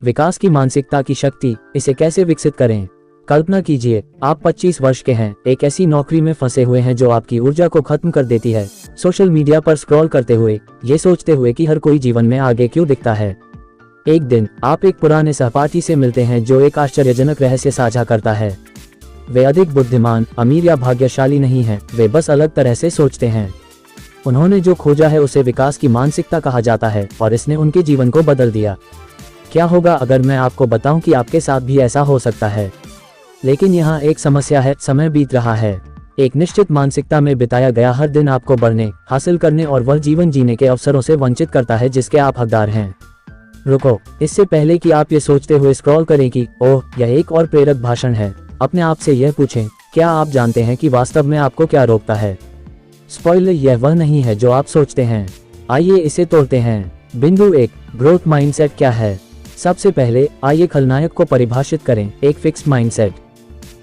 विकास की मानसिकता की शक्ति, इसे कैसे विकसित करें। कल्पना कीजिए, आप 25 वर्ष के हैं, एक ऐसी नौकरी में फंसे हुए हैं जो आपकी ऊर्जा को खत्म कर देती है। सोशल मीडिया पर स्क्रॉल करते हुए, ये सोचते हुए कि हर कोई जीवन में आगे क्यों दिखता है। एक दिन आप एक पुराने सहपाठी से मिलते हैं जो एक आश्चर्यजनक रहस्य साझा करता है। वे अधिक बुद्धिमान, अमीर या भाग्यशाली नहीं हैं, वे बस अलग तरह से सोचते हैं। उन्होंने जो खोजा है उसे विकास की मानसिकता कहा जाता है और इसने उनके जीवन को बदल दिया। क्या होगा अगर मैं आपको बताऊं कि आपके साथ भी ऐसा हो सकता है। लेकिन यहाँ एक समस्या है, समय बीत रहा है। एक निश्चित मानसिकता में बिताया गया हर दिन आपको बढ़ने, हासिल करने और वह जीवन जीने के अवसरों से वंचित करता है जिसके आप हकदार हैं। रुको, इससे पहले कि आप ये सोचते हुए स्क्रॉल करें कि ओह यह एक और प्रेरक भाषण है, अपने आप से यह पूछें, क्या आप जानते हैं कि वास्तव में आपको क्या रोकता है। स्पॉइलर, यह वह नहीं है जो आप सोचते हैं। आइए इसे तोड़ते हैं। बिंदु 1, ग्रोथ माइंडसेट क्या है। सबसे पहले आइए खलनायक को परिभाषित करें। एक फिक्स्ड माइंडसेट,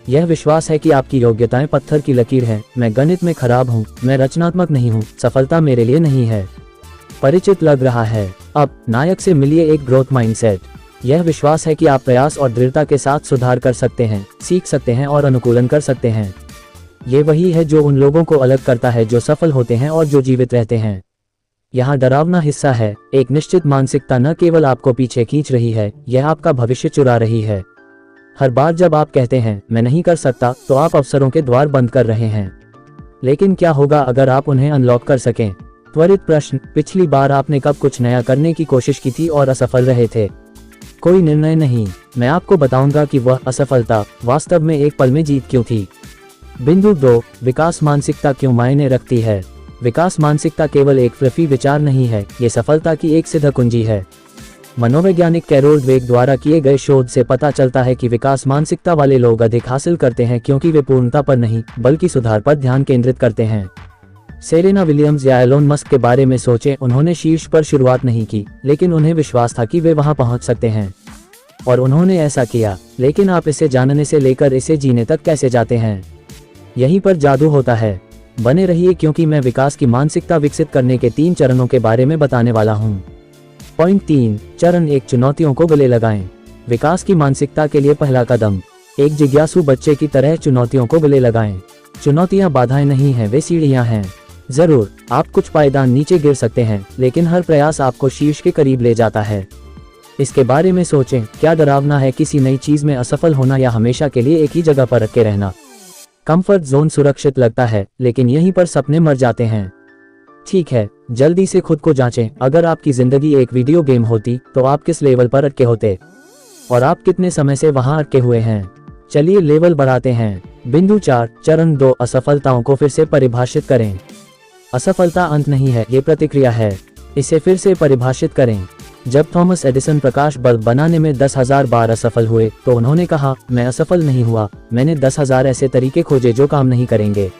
यह विश्वास है कि आपकी योग्यताएं पत्थर की लकीर हैं। मैं गणित में खराब हूँ, मैं रचनात्मक नहीं हूँ, सफलता मेरे लिए नहीं है। परिचित लग रहा है। अब नायक से मिलिए एक ग्रोथ माइंडसेट। यह विश्वास है कि आप प्रयास और दृढ़ता के साथ सुधार कर सकते हैं, सीख सकते हैं और अनुकूलन कर सकते हैं। ये वही है जो उन लोगों को अलग करता है जो सफल होते हैं और जो जीवित रहते हैं। यहाँ डरावना हिस्सा है, एक निश्चित मानसिकता न केवल आपको पीछे खींच रही है, यह आपका भविष्य चुरा रही है। हर बार जब आप कहते हैं मैं नहीं कर सकता, तो आप अवसरों के द्वार बंद कर रहे हैं। लेकिन क्या होगा अगर आप उन्हें अनलॉक कर सकें। त्वरित प्रश्न, पिछली बार आपने कब कुछ नया करने की कोशिश की थी और असफल रहे थे। कोई निर्णय नहीं, मैं आपको बताऊंगा कि वह असफलता वास्तव में एक पल में जीत क्यों थी। बिंदु 2, विकास मानसिकता क्यों मायने रखती है। विकास मानसिकता केवल एक फ्लफी विचार नहीं है, ये सफलता की एक सिद्ध कुंजी है। मनोवैज्ञानिक कैरोल ड्वेक द्वारा किए गए शोध से पता चलता है कि विकास मानसिकता वाले लोग अधिक हासिल करते हैं क्योंकि वे पूर्णता पर नहीं बल्कि सुधार पर ध्यान केंद्रित करते हैं। सेरेना विलियम्स या एलोन मस्क के बारे में सोचें, उन्होंने शीर्ष पर शुरुआत नहीं की, लेकिन उन्हें विश्वास था कि वे वहां पहुंच सकते हैं और उन्होंने ऐसा किया। लेकिन आप इसे जानने से लेकर इसे जीने तक कैसे जाते हैं, यहीं पर जादू होता है। बने रहिए क्योंकि मैं विकास की मानसिकता विकसित करने के 3 चरणों के बारे में बताने वाला हूं। पॉइंट 3, चरण 1, चुनौतियों को गले लगाएं। विकास की मानसिकता के लिए पहला कदम, एक जिज्ञासु बच्चे की तरह चुनौतियों को गले लगाएं। चुनौतियां बाधाएं नहीं हैं, वे सीढ़ियां हैं। जरूर आप कुछ पायदान नीचे गिर सकते हैं, लेकिन हर प्रयास आपको शीर्ष के करीब ले जाता है। इसके बारे में सोचें, क्या डरावना है किसी नई चीज में असफल होना या हमेशा के लिए एक ही जगह पर अटके रहना। कंफर्ट जोन सुरक्षित लगता है, लेकिन यहीं पर सपने मर जाते हैं। ठीक है, जल्दी से खुद को जांचें, अगर आपकी जिंदगी एक वीडियो गेम होती तो आप किस लेवल पर अटके होते और आप कितने समय से वहां अटके हुए हैं। चलिए लेवल बढ़ाते हैं। बिंदु 4, चरण 2, असफलताओं को फिर से परिभाषित करें। असफलता अंत नहीं है, ये प्रतिक्रिया है। इसे फिर से परिभाषित करें। जब थॉमस एडिसन प्रकाश बल्ब बनाने में 10,000 बार असफल हुए तो उन्होंने कहा, मैं असफल नहीं हुआ, मैंने 10,000 ऐसे तरीके खोजे जो काम नहीं करेंगे।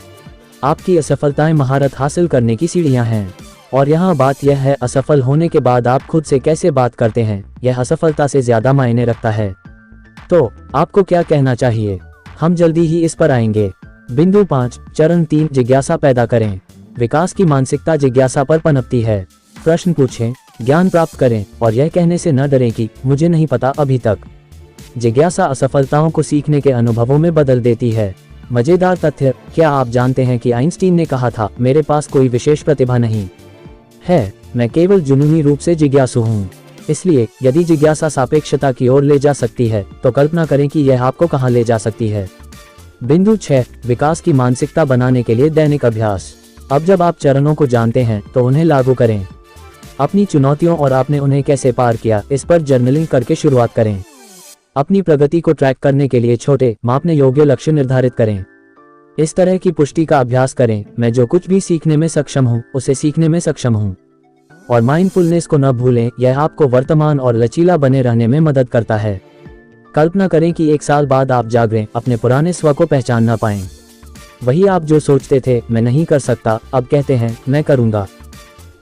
आपकी असफलताएं महारत हासिल करने की सीढ़ियां हैं। और यहाँ बात यह है, असफल होने के बाद आप खुद से कैसे बात करते हैं, यह असफलता से ज्यादा मायने रखता है। तो आपको क्या कहना चाहिए, हम जल्दी ही इस पर आएंगे। बिंदु 5, चरण 3, जिज्ञासा पैदा करें। विकास की मानसिकता जिज्ञासा पर पनपती है। प्रश्न पूछें, ज्ञान प्राप्त करें और यह कहने से न डरें कि मुझे नहीं पता अभी तक। जिज्ञासा असफलताओं को सीखने के अनुभवों में बदल देती है। मजेदार तथ्य, क्या आप जानते हैं कि आइंस्टीन ने कहा था, मेरे पास कोई विशेष प्रतिभा नहीं है, मैं केवल जुनूनी रूप से जिज्ञासु हूँ। इसलिए यदि जिज्ञासा सापेक्षता की ओर ले जा सकती है तो कल्पना करें कि यह आपको कहाँ ले जा सकती है। बिंदु 6, विकास की मानसिकता बनाने के लिए दैनिक अभ्यास। अब जब आप चरणों को जानते हैं तो उन्हें लागू करें। अपनी चुनौतियों और आपने उन्हें कैसे पार किया इस पर जर्नलिंग करके शुरुआत करें। अपनी प्रगति को ट्रैक करने के लिए छोटे, मापने योग्य लक्ष्य निर्धारित करें। इस तरह की पुष्टि का अभ्यास करें, मैं जो कुछ भी सीखने में सक्षम हूँ उसे सीखने में सक्षम हूँ। और माइंडफुलनेस को न भूलें, यह आपको वर्तमान और लचीला बने रहने में मदद करता है। कल्पना करें कि 1 साल बाद आप जागरें, अपने पुराने स्व को पहचान न पाएं। वही आप जो सोचते थे मैं नहीं कर सकता, अब कहते हैं मैं करूँगा।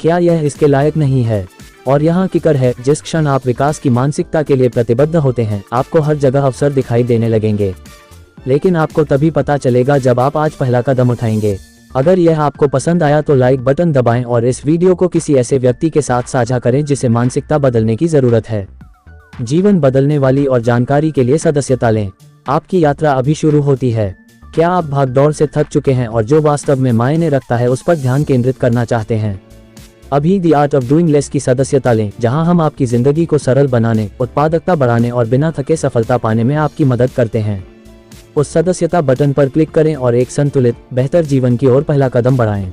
क्या यह इसके लायक नहीं है? और यहाँ किकर है, जिस क्षण आप विकास की मानसिकता के लिए प्रतिबद्ध होते हैं आपको हर जगह अवसर दिखाई देने लगेंगे। लेकिन आपको तभी पता चलेगा जब आप आज पहला कदम उठाएंगे। अगर यह आपको पसंद आया तो लाइक बटन दबाएं और इस वीडियो को किसी ऐसे व्यक्ति के साथ साझा करें जिसे मानसिकता बदलने की जरूरत है। जीवन बदलने वाली और जानकारी के लिए सदस्यता लें। आपकी यात्रा अभी शुरू होती है। क्या आप भागदौड़ से थक चुके हैं और जो वास्तव में मायने रखता है उस पर ध्यान केंद्रित करना चाहते हैं? अभी the art of doing less की सदस्यता लें, जहां हम आपकी जिंदगी को सरल बनाने, उत्पादकता बढ़ाने और बिना थके सफलता पाने में आपकी मदद करते हैं। उस सदस्यता बटन पर क्लिक करें और एक संतुलित, बेहतर जीवन की ओर पहला कदम बढ़ाएं।